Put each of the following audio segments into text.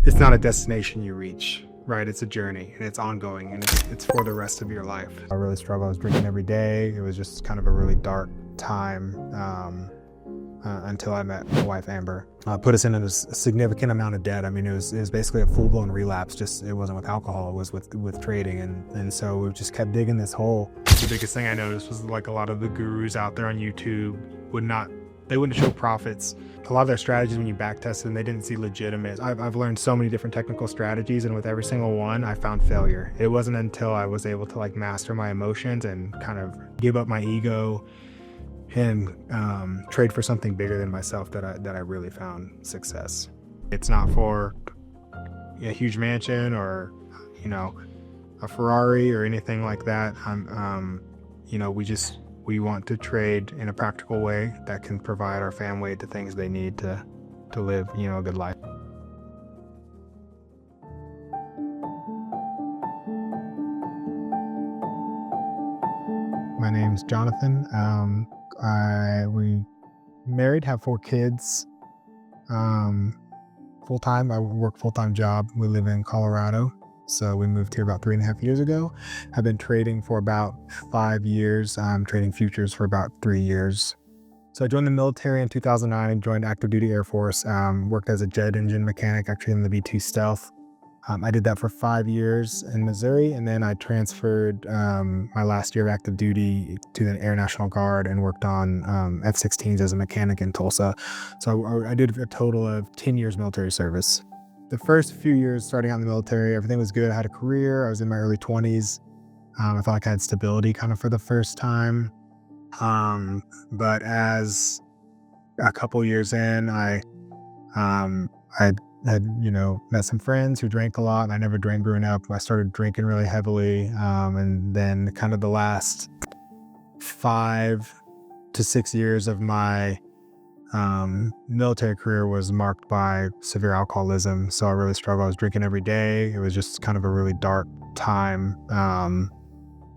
it's not a destination you reach, right? It's a journey and it's ongoing and it's for the rest of your life. I really struggled. I was drinking every day. It was just kind of a really dark time until I met my wife, Amber. Put us in a significant amount of debt. I mean, it was basically a full-blown relapse. Just it wasn't with alcohol, it was with trading. And so we just kept digging this hole. The biggest thing I noticed was like a lot of the gurus out there on YouTube wouldn't show profits. A lot of their strategies, when you back tested them, they didn't see legitimate. I've learned so many different technical strategies, and with every single one, I found failure. It wasn't until I was able to like master my emotions and kind of give up my ego and trade for something bigger than myself that I really found success. It's not for a huge mansion or a Ferrari or anything like that. We want to trade in a practical way that can provide our family the things they need to live, a good life. My name's Jonathan. We married, have 4 kids. Full-time, I work full-time job. We live in Colorado. So we moved here about 3.5 years ago. I've been trading for about 5 years. I'm trading futures for about 3 years. So I joined the military in 2009 and joined active duty Air Force. Worked as a jet engine mechanic, actually in the B-2 Stealth. I did that for 5 years in Missouri, and then I transferred my last year of active duty to the Air National Guard and worked on F-16s as a mechanic in Tulsa. So I did a total of 10 years military service. The first few years starting out in the military, everything was good. I had a career. I was in my early 20s. I felt like I had stability kind of for the first time. But as a couple years in, I had met some friends who drank a lot, and I never drank growing up. I started drinking really heavily. And then kind of the last 5 to 6 years of my military career was marked by severe alcoholism. So I really struggled. I was drinking every day. It was just kind of a really dark time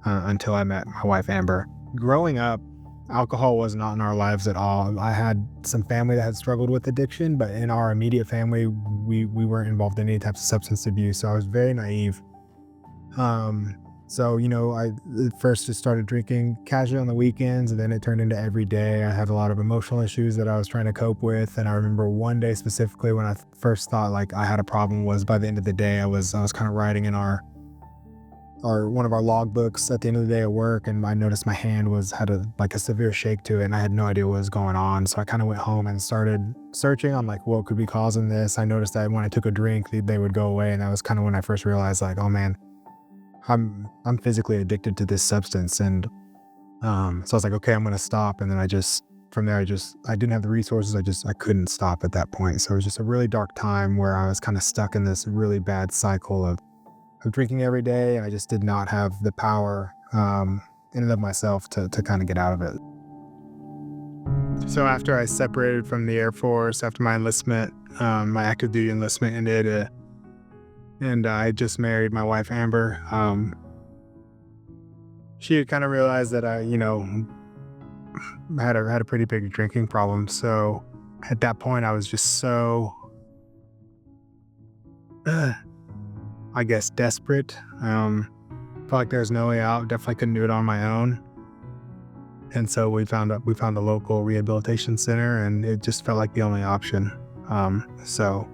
until I met my wife, Amber. Growing up, alcohol was not in our lives at all. I had some family that had struggled with addiction, but in our immediate family, we weren't involved in any types of substance abuse. So I was very naive. I first just started drinking casually on the weekends, and then it turned into every day. I had a lot of emotional issues that I was trying to cope with. And I remember one day specifically when I first thought like I had a problem was by the end of the day, I was kind of writing in our one of our logbooks at the end of the day at work, and I noticed my hand had a severe shake to it, and I had no idea what was going on. So I kind of went home and started searching on like what could be causing this. I noticed that when I took a drink, they would go away, and that was kind of when I first realized like, oh man, I'm physically addicted to this substance. And so I was like, okay, I'm gonna stop. And then I didn't have the resources. I couldn't stop at that point. So it was just a really dark time where I was kind of stuck in this really bad cycle of drinking every day, and I just did not have the power in and of myself to kind of get out of it. So after I separated from the Air Force, after my enlistment, my active duty enlistment ended, and I just married my wife, Amber. She had kind of realized that I had a pretty big drinking problem. So at that point, I was just so I guess desperate. Felt like there was no way out. Definitely couldn't do it on my own. And so we found a local rehabilitation center, and it just felt like the only option. So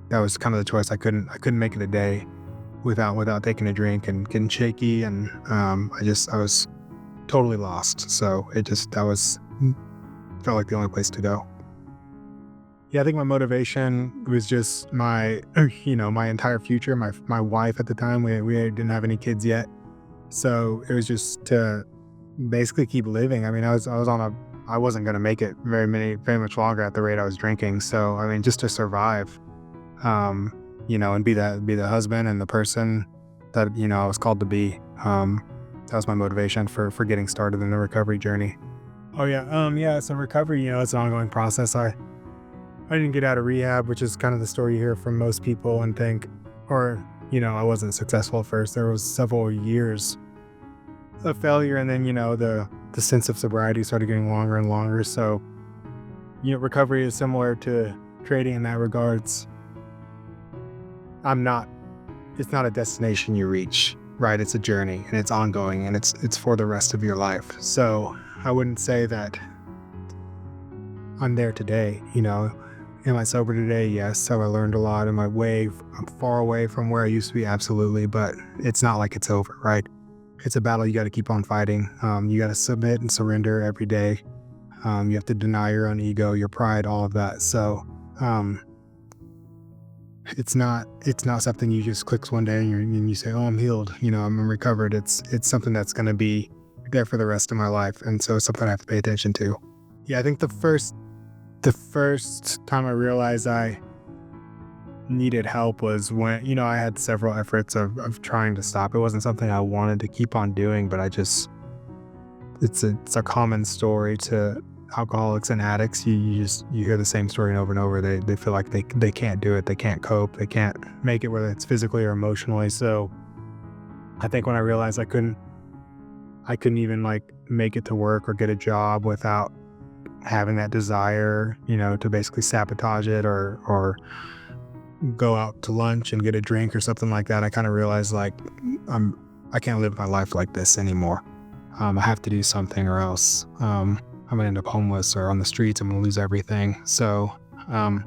that was kind of the choice. I couldn't make it a day without taking a drink and getting shaky, and I was totally lost. So felt like the only place to go. Yeah, I think my motivation was just my entire future. My wife at the time, we didn't have any kids yet. So it was just to basically keep living. I mean, I wasn't going to make it very much longer at the rate I was drinking. So, I mean, just to survive, and be the husband and the person that, I was called to be. That was my motivation for getting started in the recovery journey. Oh yeah. So recovery, it's an ongoing process. I didn't get out of rehab, which is kind of the story you hear from most people and think, I wasn't successful at first. There was several years of failure, and then, the sense of sobriety started getting longer and longer. So, recovery is similar to trading in that regards. it's not a destination you reach, right? It's a journey and it's ongoing and it's for the rest of your life. So I wouldn't say that I'm there today, Am I sober today? Yes. Have I learned a lot? I'm far away from where I used to be? Absolutely. But it's not like it's over, right? It's a battle you got to keep on fighting. You got to submit and surrender every day. You have to deny your own ego, your pride, all of that. So it's not something you just clicks one day and you say, oh, I'm healed, I'm recovered. It's something that's going to be there for the rest of my life. And so it's something I have to pay attention to. Yeah, I think the first time I realized I needed help was when, I had several efforts of trying to stop. It wasn't something I wanted to keep on doing, but it's a common story to alcoholics and addicts. You hear the same story over and over. They feel like they can't do it. They can't cope. They can't make it, whether it's physically or emotionally. So I think when I realized I couldn't even make it to work or get a job without having that desire, to basically sabotage it or go out to lunch and get a drink or something like that, I kind of realized I can't live my life like this anymore. I have to do something or else I'm gonna end up homeless or on the streets. I'm gonna lose everything. So that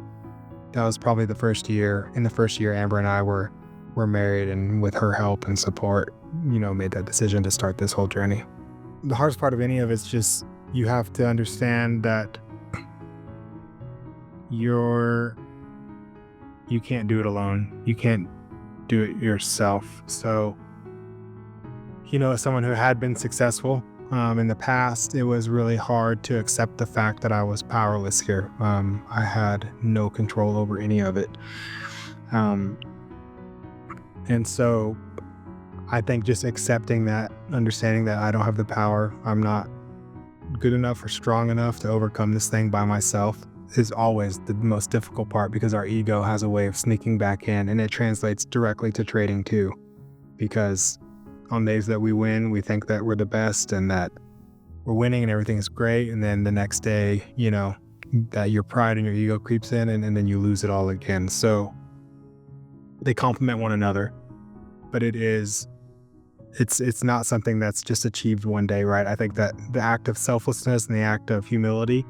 was probably the first year. In the first year, Amber and I were married, and with her help and support, made that decision to start this whole journey. The hardest part of any of it's just you have to understand that you can't do it alone. You can't do it yourself. So, as someone who had been successful in the past, it was really hard to accept the fact that I was powerless here. I had no control over any of it. And so I think just accepting that, understanding that I don't have the power, I'm not good enough or strong enough to overcome this thing by myself, is always the most difficult part, because our ego has a way of sneaking back in, and it translates directly to trading too. Because on days that we win, we think that we're the best and that we're winning and everything is great. And then the next day, that your pride and your ego creeps in and then you lose it all again. So they complement one another, but it's not something that's just achieved one day, right? I think that the act of selflessness and the act of humility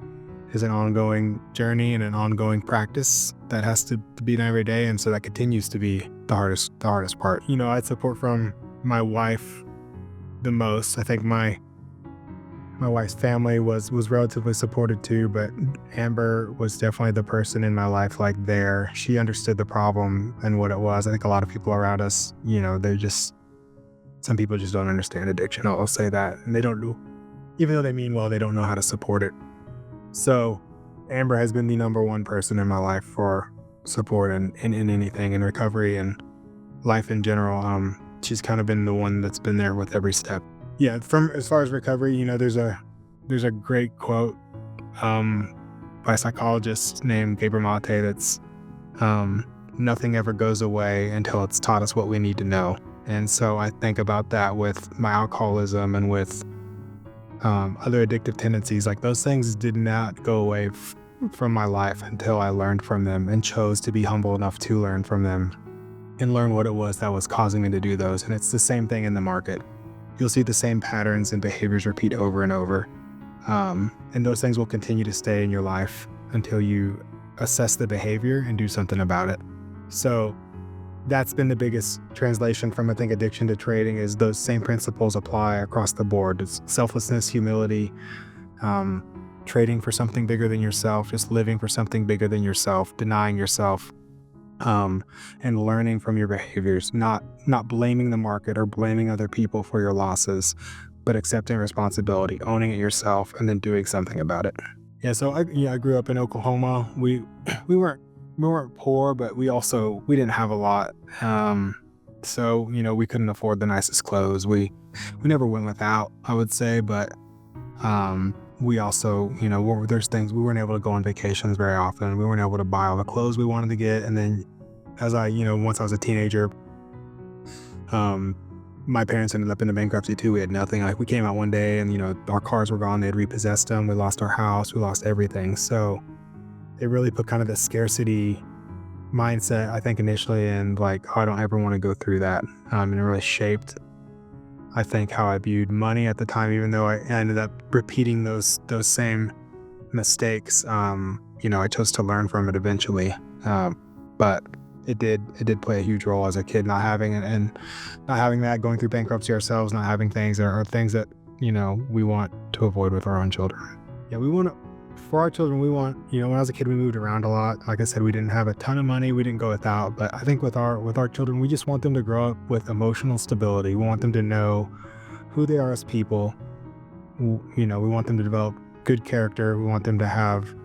is an ongoing journey and an ongoing practice that has to be done every day. And so that continues to be the hardest part. I had support from my wife the most. I think my wife's family was relatively supportive too, but Amber was definitely the person in my life there. She understood the problem and what it was. I think a lot of people around us, some people just don't understand addiction. I'll say that. And they don't do, even though they mean well, they don't know how to support it. So Amber has been the number one person in my life for support in anything, in recovery and life in general. She's kind of been the one that's been there with every step. Yeah, from as far as recovery, there's a great quote by a psychologist named Gabriel Mate that's nothing ever goes away until it's taught us what we need to know. And so I think about that with my alcoholism and with other addictive tendencies. Those things did not go away from my life until I learned from them and chose to be humble enough to learn from them and learn what it was that was causing me to do those. And it's the same thing in the market. You'll see the same patterns and behaviors repeat over and over. And those things will continue to stay in your life until you assess the behavior and do something about it. So that's been the biggest translation from, I think, addiction to trading, is those same principles apply across the board. It's selflessness, humility, trading for something bigger than yourself, just living for something bigger than yourself, denying yourself, and learning from your behaviors, not blaming the market or blaming other people for your losses, but accepting responsibility, owning it yourself, and then doing something about it. Yeah, so I grew up in Oklahoma. We weren't poor, but we didn't have a lot. So we couldn't afford the nicest clothes. We never went without, I would say, but we also, there's things, we weren't able to go on vacations very often. We weren't able to buy all the clothes we wanted to get. And then as once I was a teenager, my parents ended up in bankruptcy too. We had nothing. We came out one day and, our cars were gone. They had repossessed them. We lost our house. We lost everything. So it really put kind of the scarcity mindset, I think, initially, and like, oh, I don't ever want to go through that. And it really shaped, I think, how I viewed money at the time, even though I ended up repeating those same mistakes. I chose to learn from it eventually. But it did play a huge role as a kid, not having it, and not having that, going through bankruptcy ourselves, not having things or things that, we want to avoid with our own children. Yeah, for our children, we want, when I was a kid, we moved around a lot. Like I said, we didn't have a ton of money. We didn't go without, but I think with our children, we just want them to grow up with emotional stability. We want them to know who they are as people. We want them to develop good character. We want them to have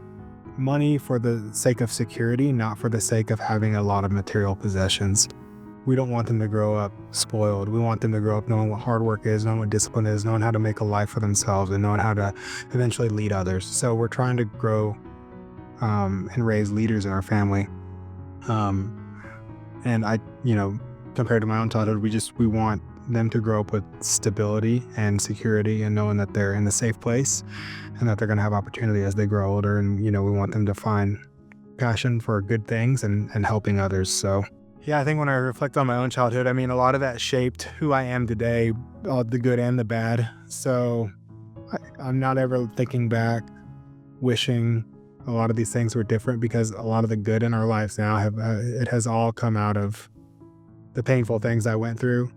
money for the sake of security, not for the sake of having a lot of material possessions. We don't want them to grow up spoiled. We want them to grow up knowing what hard work is, knowing what discipline is, knowing how to make a life for themselves, and knowing how to eventually lead others. So we're trying to grow and raise leaders in our family. And I, compared to my own childhood, we want them to grow up with stability and security, and knowing that they're in a safe place and that they're going to have opportunity as they grow older. And, we want them to find passion for good things and helping others. So yeah, I think when I reflect on my own childhood, a lot of that shaped who I am today, the good and the bad. So I'm not ever thinking back, wishing a lot of these things were different, because a lot of the good in our lives now it has all come out of the painful things I went through.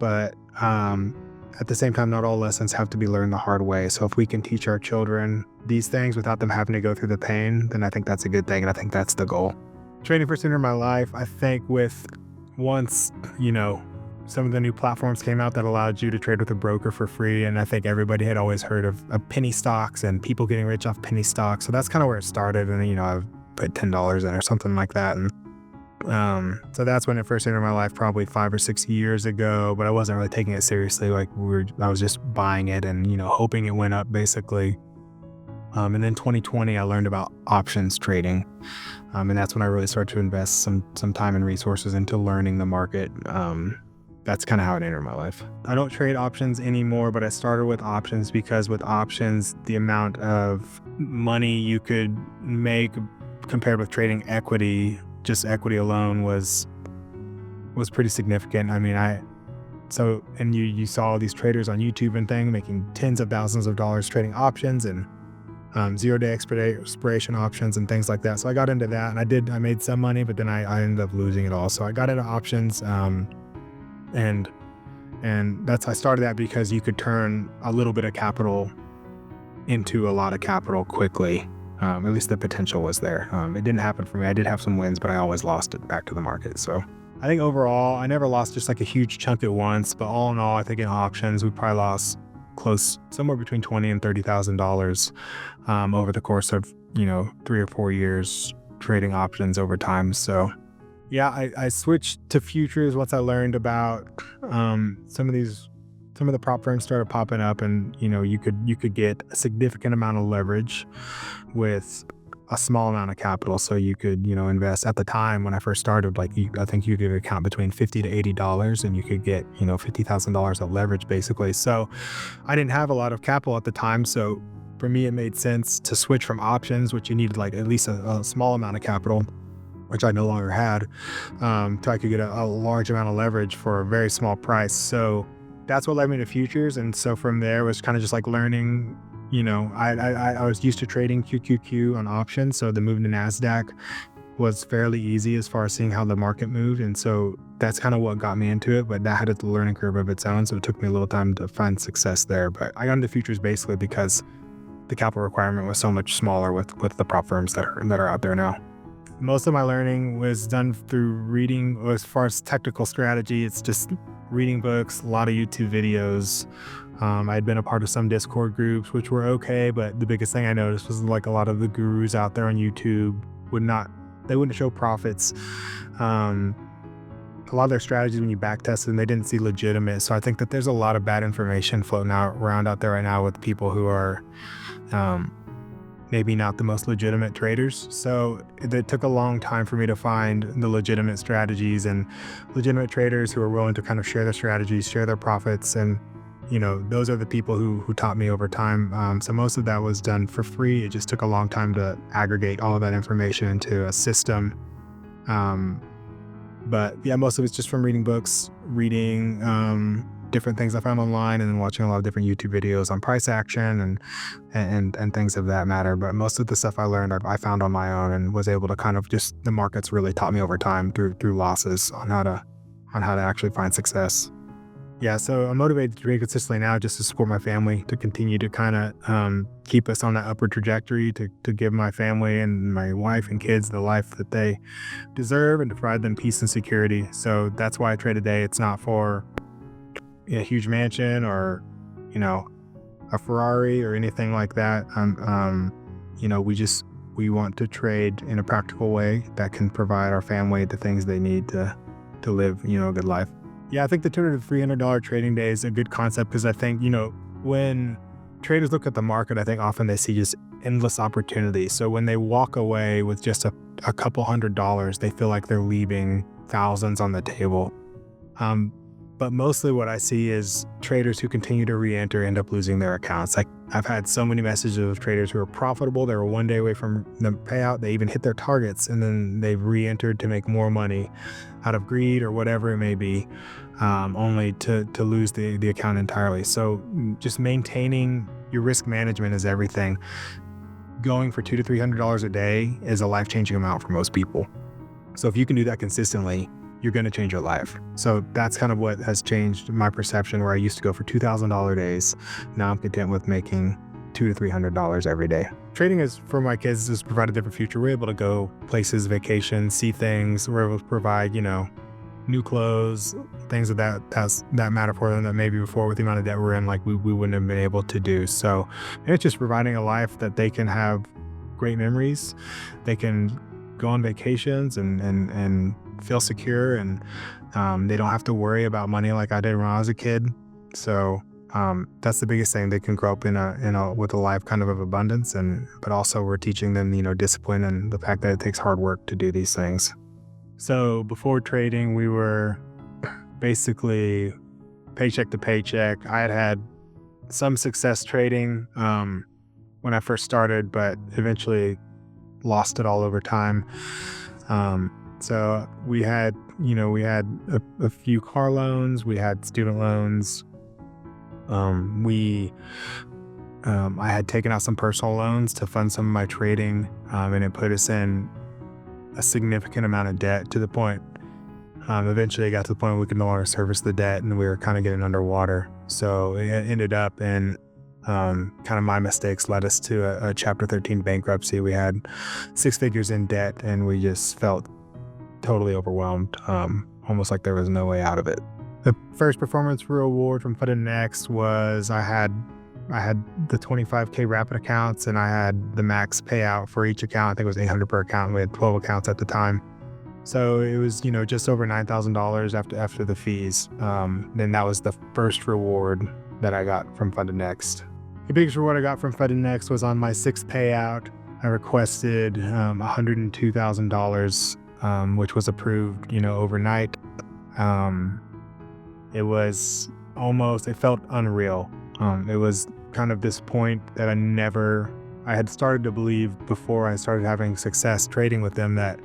But at the same time, not all lessons have to be learned the hard way. So if we can teach our children these things without them having to go through the pain, then I think that's a good thing. And I think that's the goal. Trading for sooner in my life, I think once, some of the new platforms came out that allowed you to trade with a broker for free. And I think everybody had always heard of penny stocks and people getting rich off penny stocks. So that's kind of where it started. And, I've put $10 in or something like that. And so that's when it first entered my life, probably 5 or 6 years ago, but I wasn't really taking it seriously. Like I was just buying it and, hoping it went up, basically. And then 2020, I learned about options trading. And that's when I really started to invest some time and resources into learning the market. That's kind of how it entered my life. I don't trade options anymore, but I started with options because with options, the amount of money you could make compared with trading equity, just equity alone, was pretty significant. You saw all these traders on YouTube and things making tens of thousands of dollars trading options and 0-day expiration options and things like that. So I got into that, and I made some money, but then I ended up losing it all. So I got into options, and I started that because you could turn a little bit of capital into a lot of capital quickly. At least the potential was there. It didn't happen for me. I did have some wins, but I always lost it back to the market. So I think overall, I never lost just like a huge chunk at once, but all in all, I think in options, we probably lost somewhere between $20,000 and $30,000 over the course of 3 or 4 years trading options over time. So yeah, I switched to futures once I learned about some of the prop firms started popping up, and you could get a significant amount of leverage with a small amount of capital. So you could invest. At the time when I first started, I think you could account between $50 to $80, and you could get $50,000 of leverage basically. So I didn't have a lot of capital at the time, so for me it made sense to switch from options, which you needed at least a small amount of capital, which I no longer had, to I could get a large amount of leverage for a very small price. So that's what led me to futures. And so from there, it was kind of just like learning. I was used to trading QQQ on options, so the move to NASDAQ was fairly easy as far as seeing how the market moved. And so that's kind of what got me into it, but that had a learning curve of its own. So it took me a little time to find success there. But I got into futures basically because the capital requirement was so much smaller with the prop firms that are out there now. Most of my learning was done through reading. As far as technical strategy, it's just reading books, a lot of YouTube videos. I had been a part of some Discord groups, which were okay, but the biggest thing I noticed was a lot of the gurus out there on YouTube wouldn't show profits. A lot of their strategies, when you backtest them, they didn't see legitimate. So I think that there's a lot of bad information floating around out there right now with people who are maybe not the most legitimate traders. So it took a long time for me to find the legitimate strategies and legitimate traders who are willing to kind of share their strategies, share their profits. And, those are the people who taught me over time. So most of that was done for free. It just took a long time to aggregate all of that information into a system But yeah, most of it's just from reading books, reading different things I found online, and then watching a lot of different YouTube videos on price action and things of that matter. But most of the stuff I learned, I found on my own, and was able to kind of just, the markets really taught me over time through losses on how to actually find success. Yeah, so I'm motivated to trade consistently now just to support my family, to continue to kind of keep us on that upward trajectory, to give my family and my wife and kids the life that they deserve, and to provide them peace and security. So that's why I trade today. It's not for a huge mansion or, a Ferrari or anything like that. We want to trade in a practical way that can provide our family the things they need to live, a good life. Yeah, I think the $200 to $300 trading day is a good concept, because I think, when traders look at the market, I think often they see just endless opportunity. So when they walk away with just a couple $100s, they feel like they're leaving thousands on the table. But mostly what I see is traders who continue to re-enter end up losing their accounts. Like, I've had so many messages of traders who are profitable. They were one day away from the payout. They even hit their targets, and then they've re-entered to make more money out of greed or whatever it may be, only to lose the account entirely. So just maintaining your risk management is everything. Going for $200 to $300 a day is a life-changing amount for most people. So if you can do that consistently, you're going to change your life. So that's kind of what has changed my perception, where I used to go for $2,000 days. Now I'm content with making $200 to $300 every day. Trading is, for my kids, has provided a different future. We're able to go places, vacations, see things. We're able to provide, new clothes, things of that matter for them that maybe before, with the amount of debt we're in, like we wouldn't have been able to do. So it's just providing a life that they can have great memories. They can go on vacations and feel secure, and they don't have to worry about money like I did when I was a kid. So that's the biggest thing. They can grow up with a life kind of abundance, but also we're teaching them, discipline, and the fact that it takes hard work to do these things. So before trading, we were basically paycheck to paycheck. I had some success trading when I first started, but eventually lost it all over time. So we had a few car loans, we had student loans. I had taken out some personal loans to fund some of my trading, and it put us in a significant amount of debt, to the point, eventually it got to the point where we could no longer service the debt, and we were kind of getting underwater. So it ended up in kind of my mistakes led us to a Chapter 13 bankruptcy. We had 6 figures in debt, and we just felt totally overwhelmed, almost like there was no way out of it. The first performance reward from FundedNext was I had the 25K rapid accounts, and I had the max payout for each account. I think it was $800 per account. We had 12 accounts at the time. So it was, just over $9,000 after the fees. Then that was the first reward that I got from FundedNext. The biggest reward I got from FundedNext was on my 6th payout. I requested $102,000, which was approved, overnight. It felt unreal. It was kind of this point that I had started to believe before I started having success trading with them, that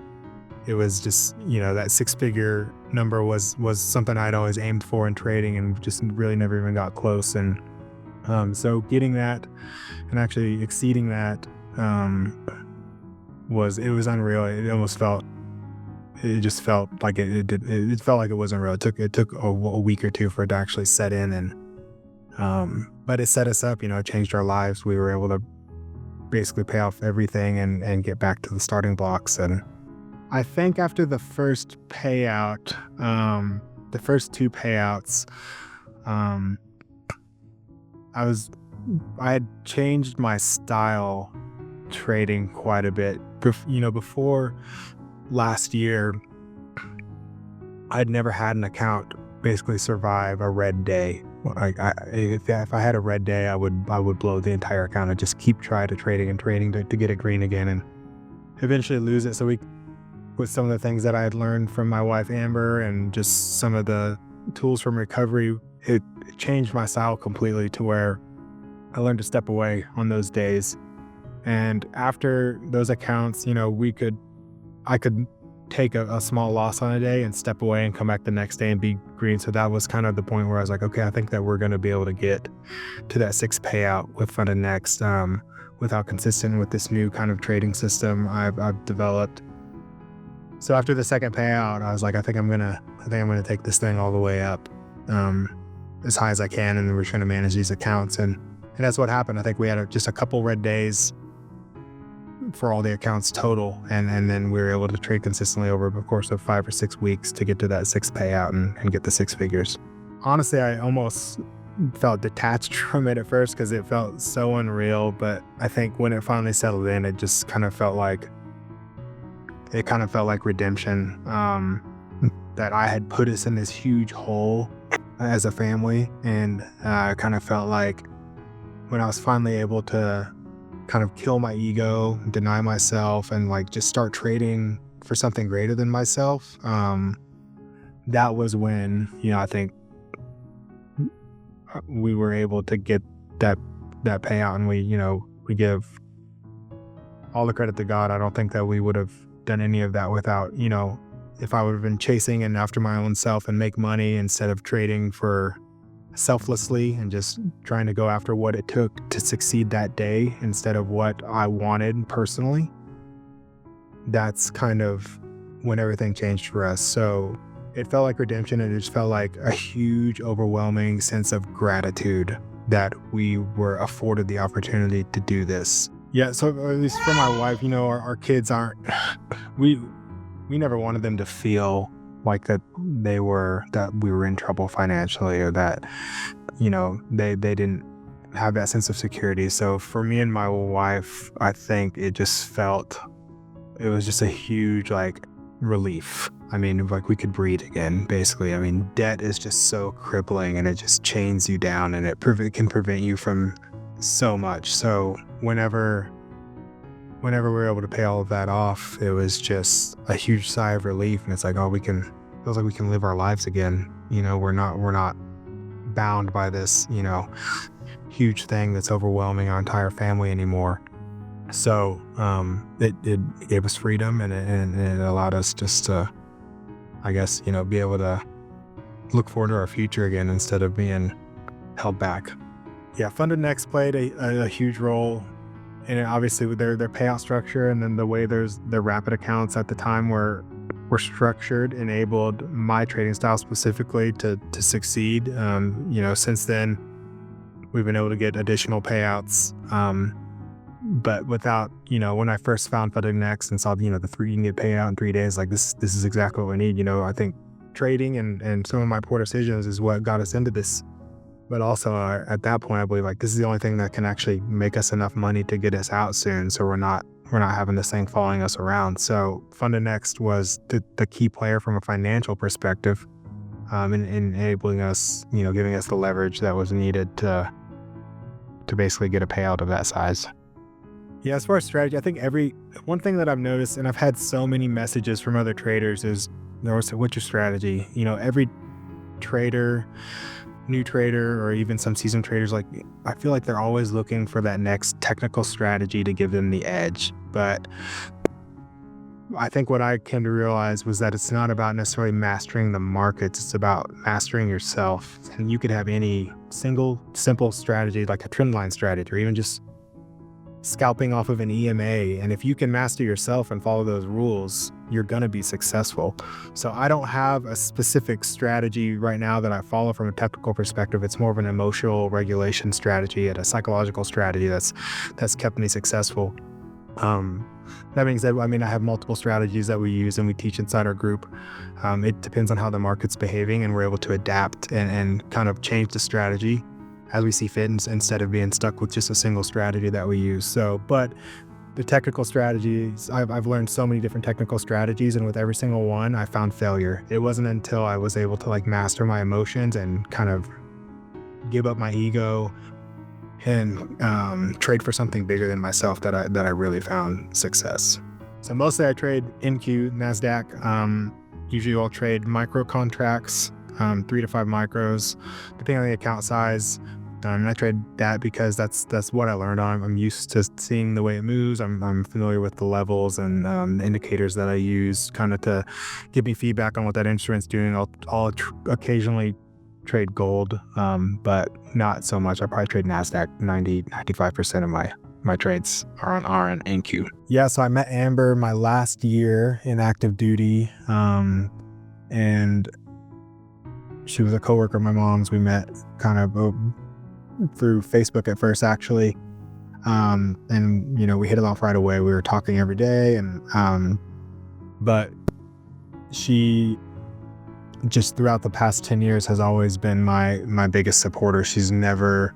it was just, that 6-figure number was something I'd always aimed for in trading, and just really never even got close. And so getting that and actually exceeding that was unreal. It just felt like it felt like it wasn't real. It took a week or two for it to actually set in, and but it set us up. It changed our lives. We were able to basically pay off everything and get back to the starting blocks. And I think after the first payout, the first 2 payouts, I had changed my style trading quite a bit. Before last year, I'd never had an account basically survive a red day. If I had a red day, I would blow the entire account and just keep trying to trading to get it green again, and eventually lose it. So with some of the things that I had learned from my wife Amber, and just some of the tools from recovery, it changed my style completely, to where I learned to step away on those days. And after those accounts, I could take a small loss on a day and step away and come back the next day and be green. So that was kind of the point where I was like, okay, I think that we're going to be able to get to that 6 payout with FundedNext without consistent with this new kind of trading system I've developed. So after the second payout, I was like, I think I'm gonna take this thing all the way up as high as I can, and then we're trying to manage these accounts, and that's what happened. I think we had just a couple red days for all the accounts total, and then we were able to trade consistently over the course of 5 or 6 weeks to get to that 6 payout and get the 6 figures. Honestly, I almost felt detached from it at first because it felt so unreal, but I think when it finally settled in, it just kind of felt like redemption, that I had put us in this huge hole as a family, and I kind of felt like when I was finally able to kind of kill my ego, deny myself, and like just start trading for something greater than myself, that was when, I think we were able to get that payout, and we give all the credit to God. I don't think that we would have done any of that without, if I would have been chasing and after my own self and make money instead of trading for selflessly and just trying to go after what it took to succeed that day instead of what I wanted personally. That's kind of when everything changed for us. So it felt like redemption, and it just felt like a huge, overwhelming sense of gratitude that we were afforded the opportunity to do this. Yeah, so at least for my wife, our kids aren't, we never wanted them to feel like that we were in trouble financially, or that, they didn't have that sense of security. So for me and my wife, I think it was just a huge relief. I mean, we could breathe again, basically. I mean, debt is just so crippling, and it just chains you down, and it can prevent you from so much. So whenever we were able to pay all of that off, it was just a huge sigh of relief. And it's like, feels like we can live our lives again. We're not bound by this, huge thing that's overwhelming our entire family anymore. So it gave us freedom, and it allowed us just to, I guess, be able to look forward to our future again instead of being held back. Yeah, FundedNext played a huge role in it, obviously, with their payout structure, and then the way their rapid accounts at the time were structured enabled my trading style specifically to succeed. Since then, we've been able to get additional payouts. But without, when I first found FundedNext and saw, you can get paid out in 3 days, like this is exactly what we need. I think trading and some of my poor decisions is what got us into this. But also at that point, I believe this is the only thing that can actually make us enough money to get us out soon. So we're not having this thing following us around. So FundedNext was the key player from a financial perspective, in enabling us, giving us the leverage that was needed to basically get a payout of that size. Yeah, as far as strategy, I think one thing that I've noticed, and I've had so many messages from other traders, is what's your strategy? Every trader, new trader, or even some seasoned traders, I feel like they're always looking for that next technical strategy to give them the edge. But I think what I came to realize was that it's not about necessarily mastering the markets, it's about mastering yourself. And you could have any single simple strategy, like a trend line strategy, or even just scalping off of an EMA. And if you can master yourself and follow those rules, you're going to be successful. So I don't have a specific strategy right now that I follow from a technical perspective. It's more of an emotional regulation strategy and a psychological strategy that's kept me successful. That being said, I have multiple strategies that we use and we teach inside our group. It depends on how the market's behaving, and we're able to adapt and kind of change the strategy as we see fit, instead of being stuck with just a single strategy that we use. So, but the technical strategies, I've learned so many different technical strategies, and with every single one, I found failure. It wasn't until I was able to master my emotions and kind of give up my ego and trade for something bigger than myself that I really found success. So mostly I trade NQ, NASDAQ. Usually I'll trade micro contracts, 3 to 5 micros, depending on the account size. on. And I trade that because that's what I learned on. I'm used to seeing the way it moves. I'm familiar with the levels and indicators that I use kind of to give me feedback on what that instrument's doing. I'll occasionally trade gold, but not so much. I probably trade NASDAQ. 95% of my trades are on NQ. Yeah, so I met Amber my last year in active duty, and she was a coworker of my mom's. We met kind of through Facebook at first, actually, and we hit it off right away. We were talking every day, and but she just throughout the past 10 years has always been my biggest supporter. She's never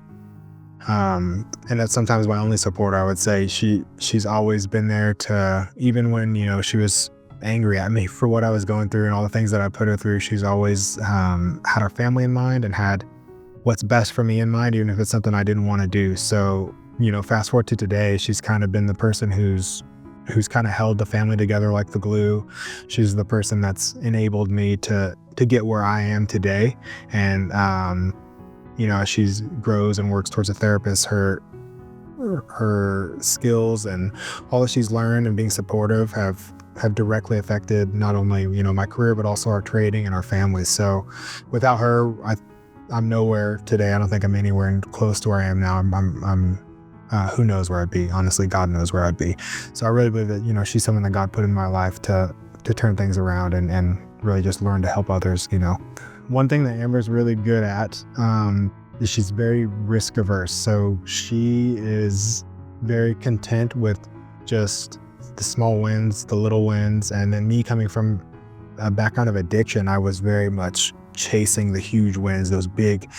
and that's sometimes my only supporter, I would say. She's always been there to, even when she was angry at me for what I was going through and all the things that I put her through. She's always had our family in mind and had what's best for me in mind, even if it's something I didn't want to do. So fast forward to today, she's kind of been the person who's kind of held the family together like the glue. She's the person that's enabled me to get where I am today. And as she grows and works towards a therapist, her skills and all that she's learned and being supportive have directly affected not only my career, but also our trading and our families. So without her, I'm nowhere today. I don't think I'm anywhere close to where I am now. I'm who knows where I'd be. Honestly, God knows where I'd be. So I really believe that she's someone that God put in my life to turn things around and really just learn to help others. One thing that Amber's really good at is she's very risk averse. So she is very content with just the small wins, the little wins. And then me coming from a background of addiction, I was very much chasing the huge wins, those big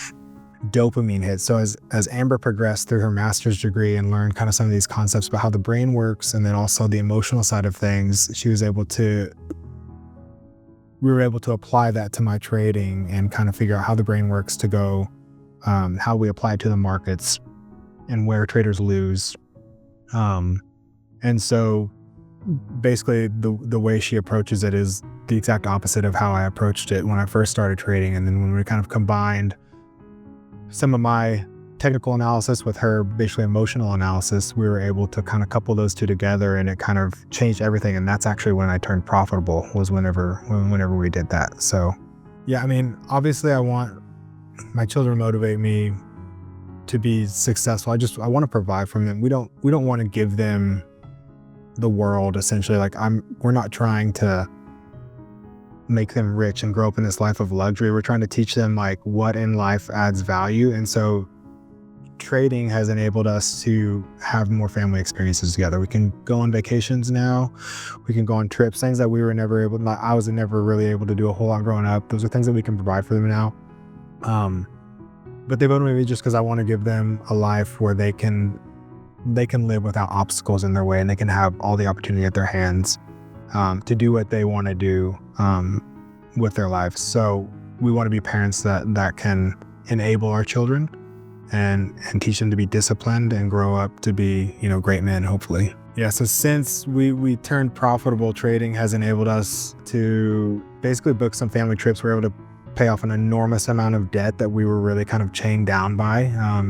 dopamine hits. So as Amber progressed through her master's degree and learned kind of some of these concepts about how the brain works, and then also the emotional side of things, we were able to apply that to my trading and kind of figure out how the brain works to go, how we apply it to the markets and where traders lose. And so basically the way she approaches it is the exact opposite of how I approached it when I first started trading. And then when we kind of combined some of my technical analysis with her basically emotional analysis, we were able to kind of couple those two together, and it kind of changed everything. And that's actually when I turned profitable, was whenever we did that. So yeah, obviously I want my children to motivate me to be successful. I want to provide for them. We don't want to give them the world, essentially. We're not trying to make them rich and grow up in this life of luxury. We're trying to teach them what in life adds value. And so trading has enabled us to have more family experiences together. We can go on vacations now. We can go on trips, things that we were never able to, I was never really able to do a whole lot growing up. Those are things that we can provide for them now. But they voted me just because I want to give them a life where they can live without obstacles in their way, and they can have all the opportunity at their hands to do what they want to do with their lives. So we want to be parents that can enable our children and teach them to be disciplined and grow up to be, great men, hopefully. Yeah, so since we turned profitable, trading has enabled us to basically book some family trips. We're able to pay off an enormous amount of debt that we were really kind of chained down by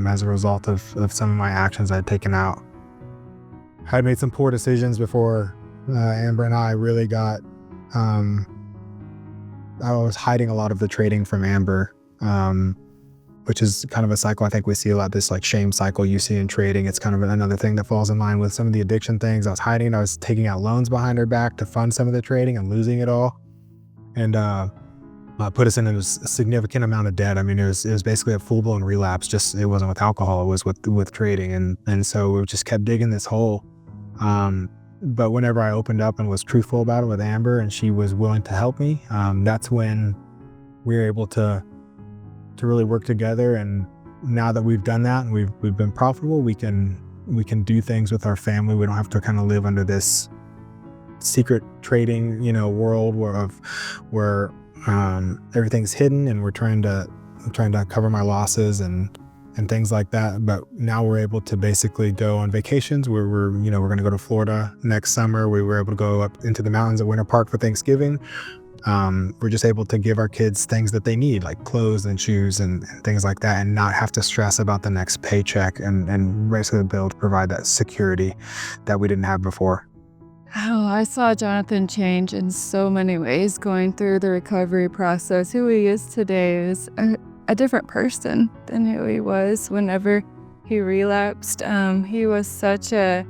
as a result of some of my actions I had taken out. I had made some poor decisions before Amber and I really got, I was hiding a lot of the trading from Amber, which is kind of a cycle I think we see a lot, this shame cycle you see in trading. It's kind of another thing that falls in line with some of the addiction things. I was hiding, I was taking out loans behind her back to fund some of the trading and losing it all. And put us in a significant amount of debt. It was basically a full-blown relapse. Just, it wasn't with alcohol, it was with trading. And so we just kept digging this hole. But whenever I opened up and was truthful about it with Amber, and she was willing to help me, that's when we were able to really work together. And now that we've done that and we've been profitable, we can do things with our family. We don't have to kind of live under this secret trading, world where everything's hidden, and we're trying to cover my losses and things like that. But now we're able to basically go on vacations. We're going to go to Florida next summer. We were able to go up into the mountains at Winter Park for Thanksgiving. we're just able to give our kids things that they need, like clothes and shoes and things like that, and not have to stress about the next paycheck and basically be able to provide that security that we didn't have before. Oh, I saw Jonathan change in so many ways going through the recovery process. Who he is today is a different person than who he was whenever he relapsed. He was such a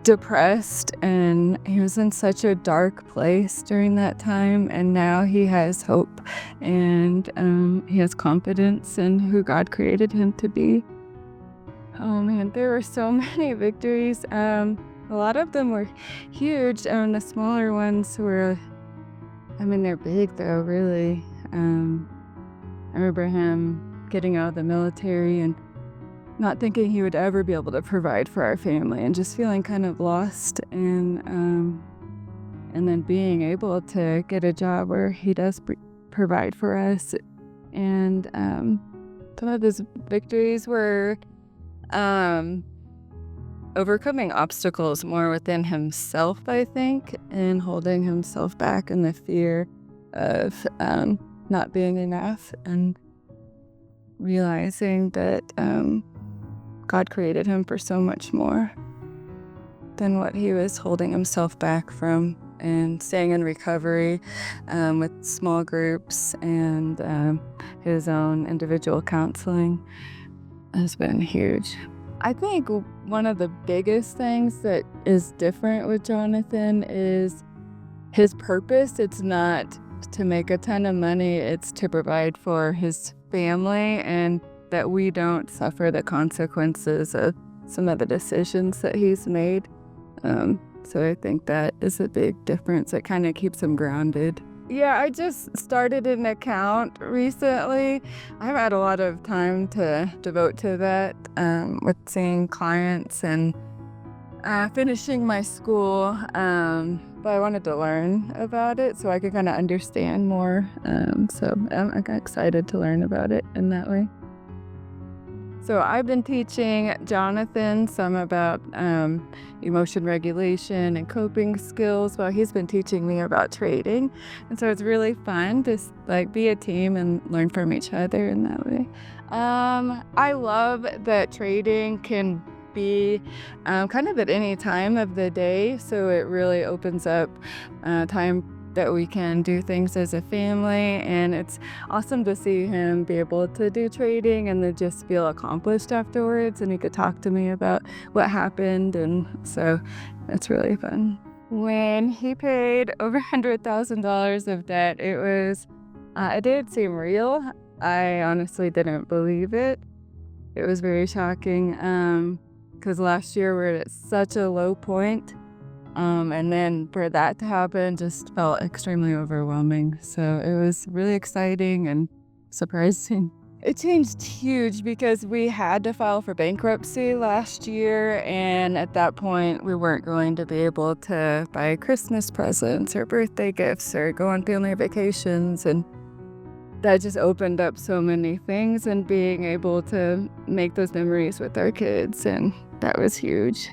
depressed and he was in such a dark place during that time, and now he has hope and he has confidence in who God created him to be. Oh man, there were so many victories. A lot of them were huge, and the smaller ones were, they're big though, really. I remember him getting out of the military and not thinking he would ever be able to provide for our family and just feeling kind of lost, and then being able to get a job where he does provide for us. And some of his victories were overcoming obstacles more within himself, I think, and holding himself back in the fear of not being enough, and realizing that God created him for so much more than what he was holding himself back from, and staying in recovery with small groups and his own individual counseling has been huge. I think one of the biggest things that is different with Jonathan is his purpose. It's not to make a ton of money, it's to provide for his family, and that we don't suffer the consequences of some of the decisions that he's made. So I think that is a big difference. It kind of keeps him grounded. Yeah, I just started an account recently. I've had a lot of time to devote to that with seeing clients and finishing my school. But I wanted to learn about it so I could kind of understand more. So I'm excited to learn about it in that way. So I've been teaching Jonathan some about emotion regulation and coping skills, while he's been teaching me about trading. And so it's really fun to be a team and learn from each other in that way. I love that trading can be kind of at any time of the day, so it really opens up time that we can do things as a family, and it's awesome to see him be able to do trading and then just feel accomplished afterwards, and he could talk to me about what happened, and so it's really fun. When he paid over $100,000 of debt, it didn't seem real. I honestly didn't believe it. It was very shocking because last year we were at such a low point. And then for that to happen just felt extremely overwhelming. So it was really exciting and surprising. It changed huge because we had to file for bankruptcy last year, and at that point we weren't going to be able to buy Christmas presents or birthday gifts or go on family vacations, and that just opened up so many things, and being able to make those memories with our kids, and that was huge.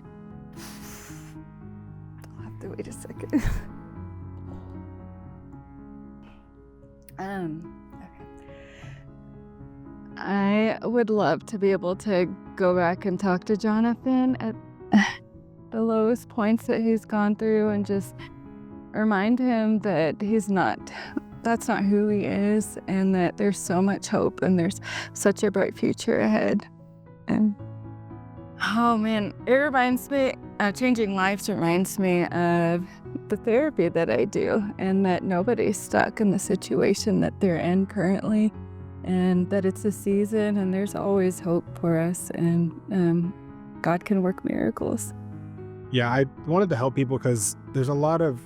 Wait a second. Okay. I would love to be able to go back and talk to Jonathan at the lowest points that he's gone through, and just remind him that that's not who he is, and that there's so much hope and there's such a bright future ahead. And oh man, it reminds me, changing lives reminds me of the therapy that I do, and that nobody's stuck in the situation that they're in currently, and that it's a season and there's always hope for us, and God can work miracles. Yeah, I wanted to help people because there's a lot of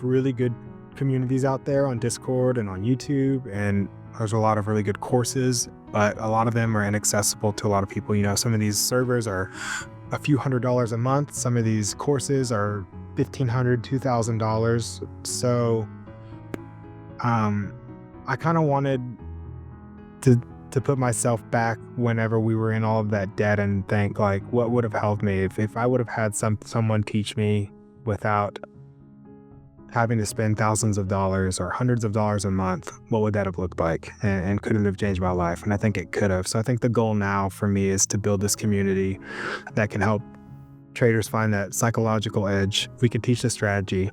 really good communities out there on Discord and on YouTube, and there's a lot of really good courses, but a lot of them are inaccessible to a lot of people. Some of these servers are a few $100s a month. Some of these courses are $1,500, $2,000. So I kind of wanted to put myself back whenever we were in all of that debt, and think what would have helped me if I would have had someone teach me without having to spend thousands of dollars or hundreds of dollars a month, what would that have looked like? And could it have changed my life? And I think it could have. So I think the goal now for me is to build this community that can help traders find that psychological edge. We can teach the strategy.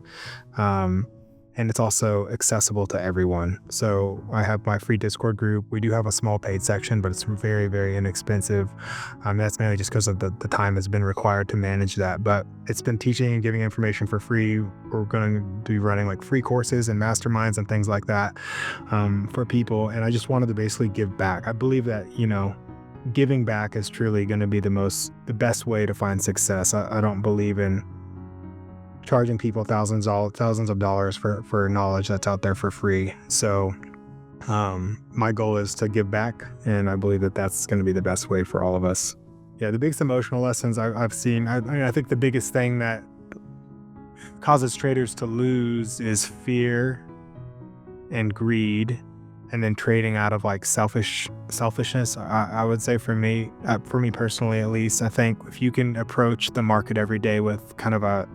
And it's also accessible to everyone. So I have my free Discord group. We do have a small paid section, but it's very, very inexpensive. That's mainly just because of the time that's been required to manage that. But it's been teaching and giving information for free. We're going to be running like free courses and masterminds and things like that for people. And I just wanted to basically give back. I believe that, giving back is truly going to be the best way to find success. I don't believe in charging people thousands of dollars for knowledge that's out there for free. So my goal is to give back, and I believe that that's going to be the best way for all of us. Yeah, the biggest emotional lessons I've seen, I think the biggest thing that causes traders to lose is fear and greed, and then trading out of like selfishness. I would say for me personally, at least, I think if you can approach the market every day with kind of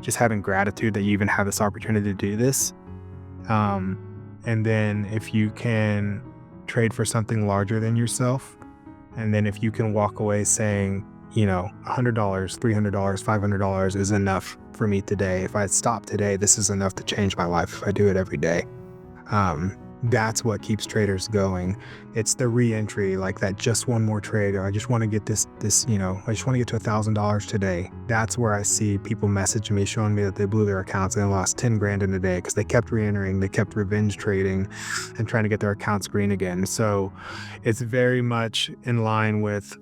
just having gratitude that you even have this opportunity to do this. And then if you can trade for something larger than yourself, and then if you can walk away saying, $100, $300, $500 is enough for me today. If I stop today, this is enough to change my life if I do it every day. That's what keeps traders going. It's the re-entry, like that just one more trade, or I just want to get this, I just want to get to $1,000 today. That's where I see people message me, showing me that they blew their accounts and they lost 10 grand in a day because they kept re-entering, they kept revenge trading and trying to get their accounts green again. So it's very much in line with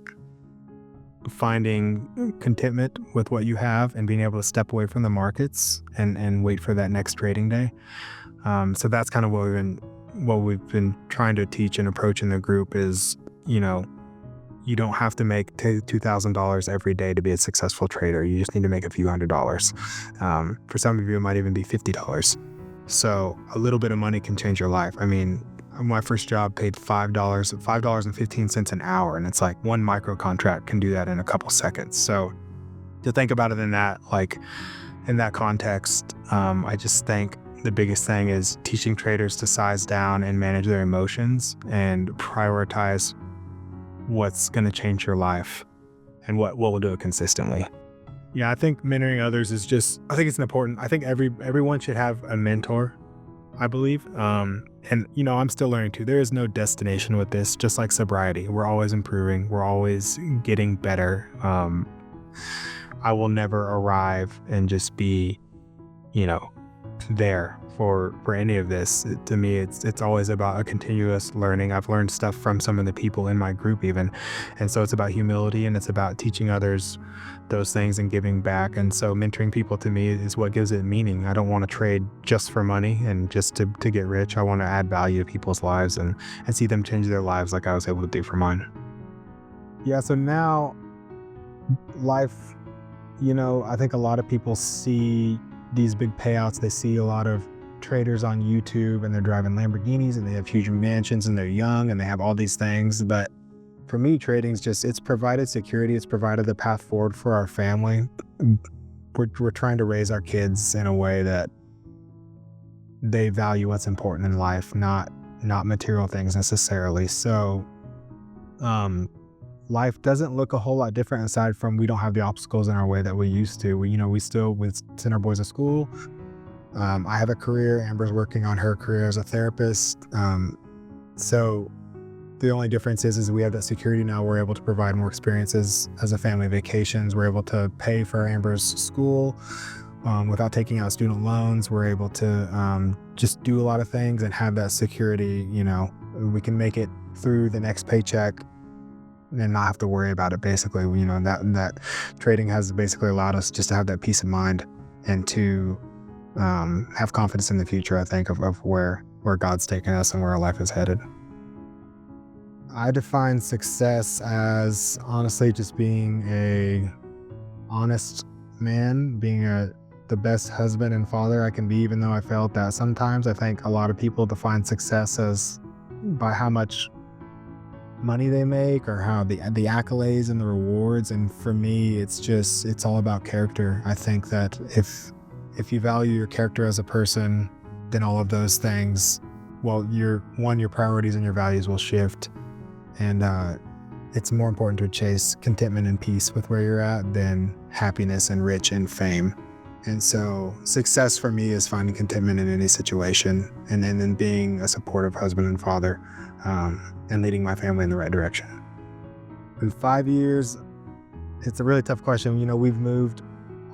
finding contentment with what you have and being able to step away from the markets and wait for that next trading day. So that's kind of what we've been trying to teach and approach in the group is, you don't have to make $2,000 every day to be a successful trader. You just need to make a few $100s. For some of you, it might even be $50. So a little bit of money can change your life. I mean, my first job paid $5.15 an hour. And it's like one micro contract can do that in a couple seconds. So to think about it in that context, I just think the biggest thing is teaching traders to size down and manage their emotions and prioritize what's going to change your life and what will do it consistently. Yeah, I think mentoring others is I think it's important. I think everyone should have a mentor, I believe. And I'm still learning too. There is no destination with this, just like sobriety. We're always improving. We're always getting better. I will never arrive and just be, there for any of this. To me, it's always about a continuous learning. I've learned stuff from some of the people in my group even. And so it's about humility, and it's about teaching others those things and giving back. And so mentoring people to me is what gives it meaning. I don't want to trade just for money and just to get rich. I want to add value to people's lives and see them change their lives like I was able to do for mine. Yeah, so now life, I think a lot of people see these big payouts. They see a lot of traders on YouTube and they're driving Lamborghinis and they have huge mansions and they're young and they have all these things. But for me, trading's it's provided security. It's provided the path forward for our family. We're trying to raise our kids in a way that they value what's important in life, not material things necessarily. So, life doesn't look a whole lot different aside from we don't have the obstacles in our way that we used to. We send our boys to school. I have a career. Amber's working on her career as a therapist. So the only difference is we have that security now. We're able to provide more experiences as a family, vacations. We're able to pay for Amber's school without taking out student loans. We're able to just do a lot of things and have that security. We can make it through the next paycheck and not have to worry about it. Basically, that trading has basically allowed us just to have that peace of mind and to have confidence in the future, I think, of where God's taking us and where our life is headed. I define success as honestly just being a honest man, being the best husband and father I can be, even though I failed that sometimes. I think a lot of people define success as by how much money they make or how the accolades and the rewards. And for me, it's all about character. I think that if if you value your character as a person, then all of those things, well, your priorities and your values will shift. And it's more important to chase contentment and peace with where you're at than happiness and rich and fame. And so success for me is finding contentment in any situation, and then being a supportive husband and father, and leading my family in the right direction. In 5 years, it's a really tough question. We've moved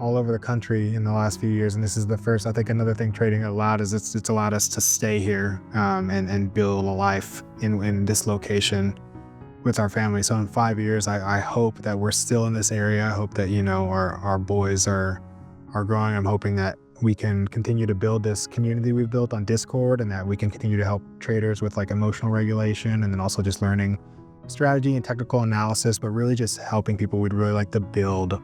all over the country in the last few years, and this is the first. I think another thing trading allowed is it's allowed us to stay here, and build a life in this location with our family. So in 5 years, I hope that we're still in this area. I hope that our boys are growing. I'm hoping that we can continue to build this community we've built on Discord, and that we can continue to help traders with like emotional regulation, and then also just learning strategy and technical analysis, but really just helping people. We'd really like to build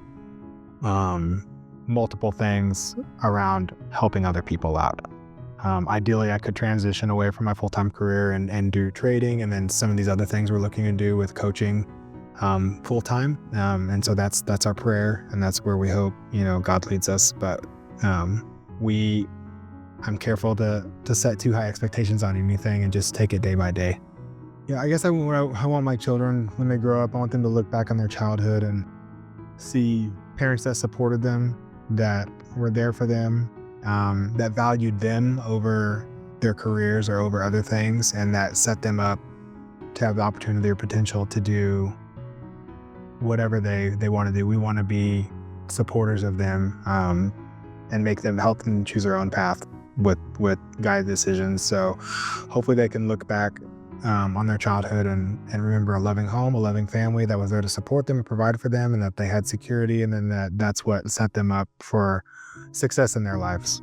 multiple things around helping other people out. Ideally, I could transition away from my full-time career and do trading, and then some of these other things we're looking to do with coaching full-time. And so that's our prayer, and that's where we hope God leads us. But I'm careful to set too high expectations on anything and just take it day by day. Yeah, I guess I want my children, when they grow up, I want them to look back on their childhood and see parents that supported them, that were there for them, that valued them over their careers or over other things, and that set them up to have the opportunity or potential to do whatever they want to do. We want to be supporters of them, and help them choose their own path with guided decisions. So hopefully they can look back on their childhood and remember a loving home, a loving family that was there to support them and provide for them, and that they had security, and then that's what set them up for success in their lives.